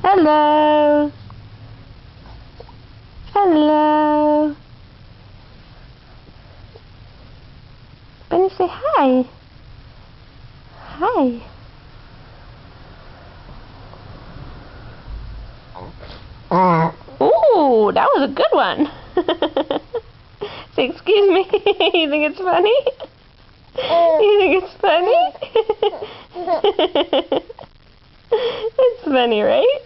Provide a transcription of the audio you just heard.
Hello. Hello. Benny, say hi. Hi. Ooh, that was a good one. Say, excuse me. You think it's funny? You think it's funny? It's funny, right?